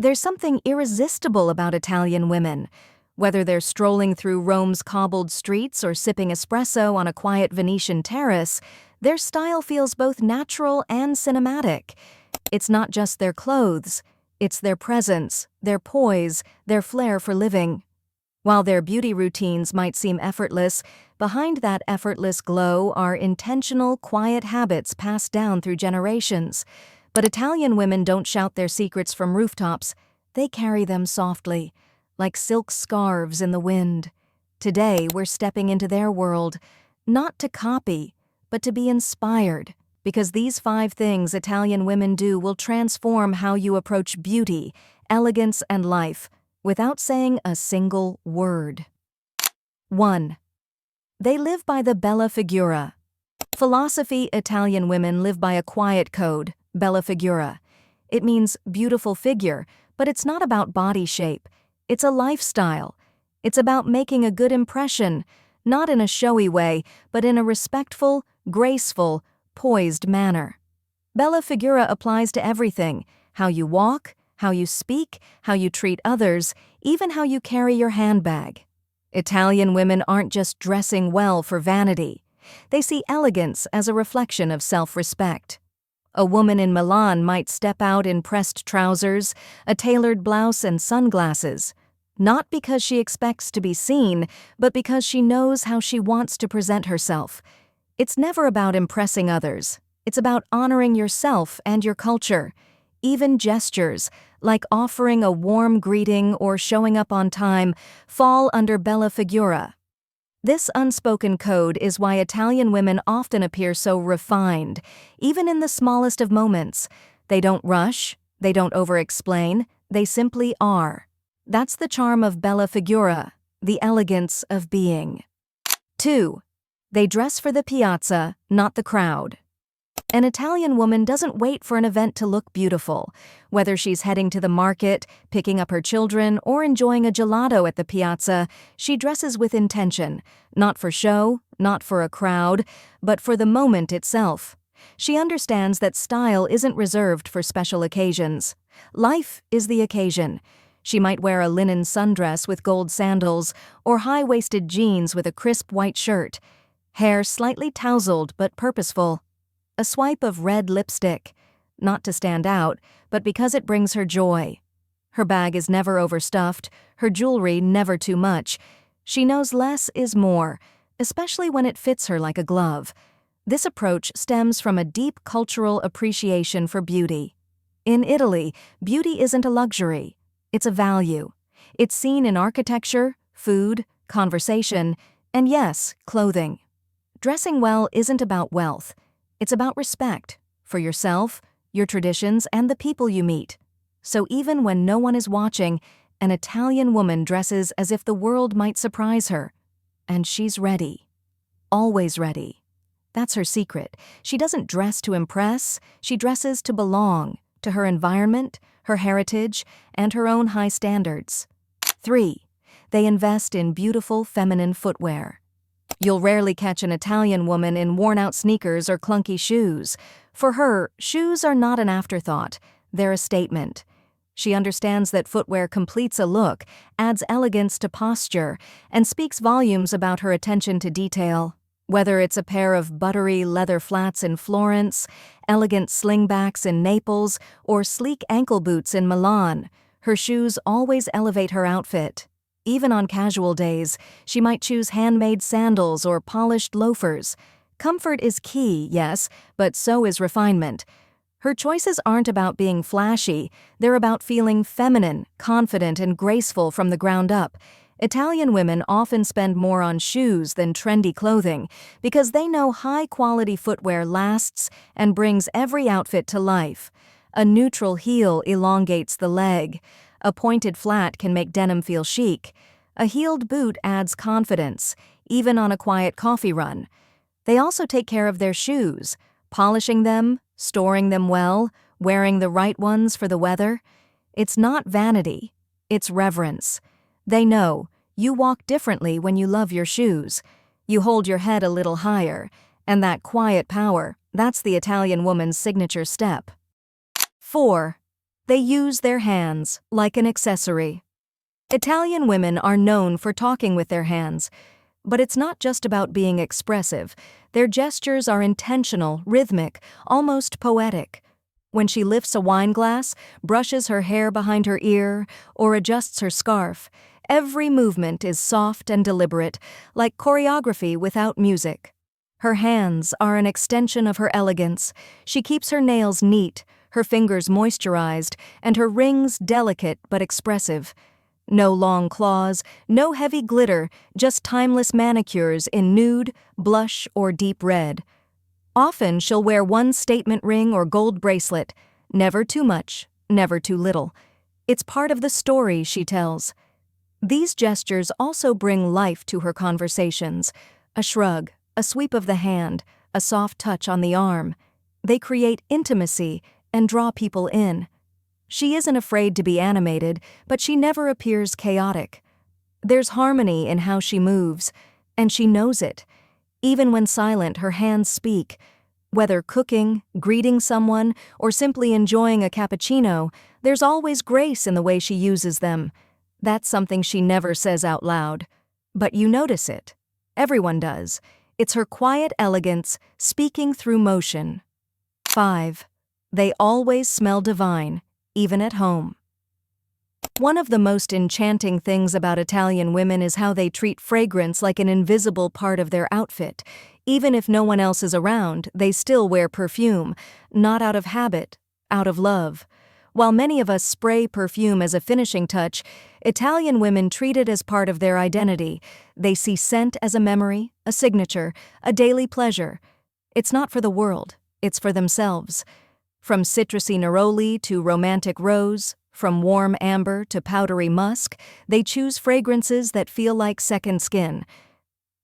There's something irresistible about Italian women. Whether they're strolling through Rome's cobbled streets or sipping espresso on a quiet Venetian terrace, their style feels both natural and cinematic. It's not just their clothes, it's their presence, their poise, their flair for living. While their beauty routines might seem effortless, behind that effortless glow are intentional, quiet habits passed down through generations. But Italian women don't shout their secrets from rooftops, they carry them softly, like silk scarves in the wind. Today, we're stepping into their world, not to copy, but to be inspired, because these 5 things Italian women do will transform how you approach beauty, elegance, and life, without saying a single word. 1. They live by the bella figura. Philosophy: Italian women live by a quiet code, bella figura. It means beautiful figure, but it's not about body shape. It's a lifestyle. It's about making a good impression, not in a showy way, but in a respectful, graceful, poised manner. Bella figura applies to everything: how you walk, how you speak, how you treat others, even how you carry your handbag. Italian women aren't just dressing well for vanity. They see elegance as a reflection of self-respect. A woman in Milan might step out in pressed trousers, a tailored blouse, and sunglasses, not because she expects to be seen, but because she knows how she wants to present herself. It's never about impressing others. It's about honoring yourself and your culture. Even gestures, like offering a warm greeting or showing up on time, fall under bella figura. This unspoken code is why Italian women often appear so refined, even in the smallest of moments. They don't rush, they don't over-explain, they simply are. That's the charm of bella figura, the elegance of being. 2. They dress for the piazza, not the crowd. An Italian woman doesn't wait for an event to look beautiful. Whether she's heading to the market, picking up her children, or enjoying a gelato at the piazza, she dresses with intention, not for show, not for a crowd, but for the moment itself. She understands that style isn't reserved for special occasions. Life is the occasion. She might wear a linen sundress with gold sandals, or high-waisted jeans with a crisp white shirt. Hair slightly tousled but purposeful. A swipe of red lipstick, not to stand out, but because it brings her joy. Her bag is never overstuffed, her jewelry never too much. She knows less is more, especially when it fits her like a glove. This approach stems from a deep cultural appreciation for beauty. In Italy, beauty isn't a luxury, it's a value. It's seen in architecture, food, conversation, and yes, clothing. Dressing well isn't about wealth. It's about respect for yourself, your traditions, and the people you meet. So even when no one is watching, an Italian woman dresses as if the world might surprise her. And she's ready. Always ready. That's her secret. She doesn't dress to impress, she dresses to belong, to her environment, her heritage, and her own high standards. 3. They invest in beautiful feminine footwear. You'll rarely catch an Italian woman in worn-out sneakers or clunky shoes. For her, shoes are not an afterthought, they're a statement. She understands that footwear completes a look, adds elegance to posture, and speaks volumes about her attention to detail. Whether it's a pair of buttery leather flats in Florence, elegant slingbacks in Naples, or sleek ankle boots in Milan, her shoes always elevate her outfit. Even on casual days, she might choose handmade sandals or polished loafers. Comfort is key, yes, but so is refinement. Her choices aren't about being flashy, they're about feeling feminine, confident, and graceful from the ground up. Italian women often spend more on shoes than trendy clothing because they know high-quality footwear lasts and brings every outfit to life. A neutral heel elongates the leg. A pointed flat can make denim feel chic. A heeled boot adds confidence, even on a quiet coffee run. They also take care of their shoes, polishing them, storing them well, wearing the right ones for the weather. It's not vanity, it's reverence. They know you walk differently when you love your shoes. You hold your head a little higher, and that quiet power, that's the Italian woman's signature step. 4. They use their hands like an accessory. Italian women are known for talking with their hands, but it's not just about being expressive. Their gestures are intentional, rhythmic, almost poetic. When she lifts a wine glass, brushes her hair behind her ear, or adjusts her scarf, every movement is soft and deliberate, like choreography without music. Her hands are an extension of her elegance. She keeps her nails neat, her fingers moisturized, and her rings delicate but expressive. No long claws, no heavy glitter, just timeless manicures in nude, blush, or deep red. Often she'll wear one statement ring or gold bracelet, never too much, never too little. It's part of the story she tells. These gestures also bring life to her conversations. A shrug, a sweep of the hand, a soft touch on the arm. They create intimacy and draw people in. She isn't afraid to be animated, but she never appears chaotic. There's harmony in how she moves, and she knows it. Even when silent, her hands speak. Whether cooking, greeting someone, or simply enjoying a cappuccino, there's always grace in the way she uses them. That's something she never says out loud. But you notice it. Everyone does. It's her quiet elegance, speaking through motion. 5. They always smell divine, even at home. One of the most enchanting things about Italian women is how they treat fragrance like an invisible part of their outfit. Even if no one else is around, they still wear perfume, not out of habit, out of love. While many of us spray perfume as a finishing touch, Italian women treat it as part of their identity. They see scent as a memory, a signature, a daily pleasure. It's not for the world, it's for themselves. From citrusy neroli to romantic rose, from warm amber to powdery musk, they choose fragrances that feel like second skin.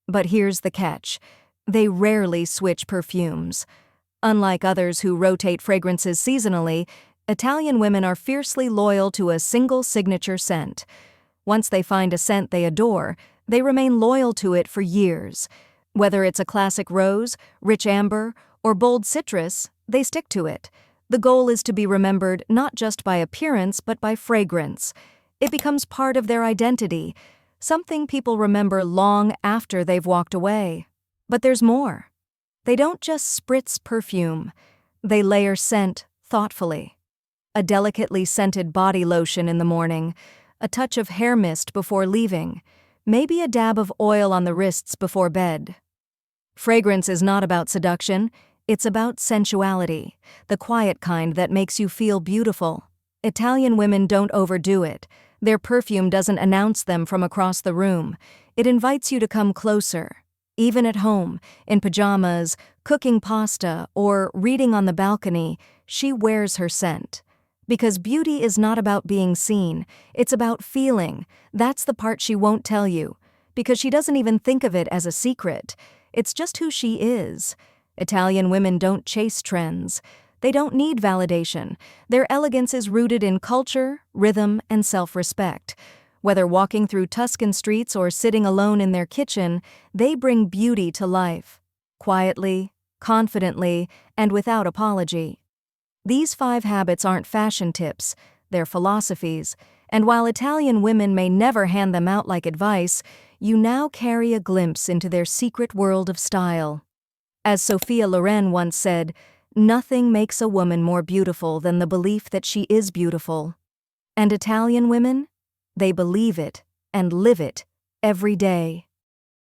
But here's the catch. They rarely switch perfumes. Unlike others who rotate fragrances seasonally, Italian women are fiercely loyal to a single signature scent. Once they find a scent they adore, they remain loyal to it for years. Whether it's a classic rose, rich amber, or bold citrus, they stick to it. The goal is to be remembered not just by appearance but by fragrance. It becomes part of their identity, something people remember long after they've walked away. But there's more. They don't just spritz perfume. They layer scent thoughtfully. A delicately scented body lotion in the morning, a touch of hair mist before leaving, maybe a dab of oil on the wrists before bed. Fragrance is not about seduction. It's about sensuality, the quiet kind that makes you feel beautiful. Italian women don't overdo it. Their perfume doesn't announce them from across the room. It invites you to come closer. Even at home, in pajamas, cooking pasta, or reading on the balcony, she wears her scent. Because beauty is not about being seen, it's about feeling. That's the part she won't tell you, because she doesn't even think of it as a secret. It's just who she is. Italian women don't chase trends. They don't need validation. Their elegance is rooted in culture, rhythm, and self-respect. Whether walking through Tuscan streets or sitting alone in their kitchen, they bring beauty to life. Quietly, confidently, and without apology. These 5 habits aren't fashion tips, they're philosophies, and while Italian women may never hand them out like advice, you now carry a glimpse into their secret world of style. As Sophia Loren once said, "Nothing makes a woman more beautiful than the belief that she is beautiful." And Italian women? They believe it and live it every day.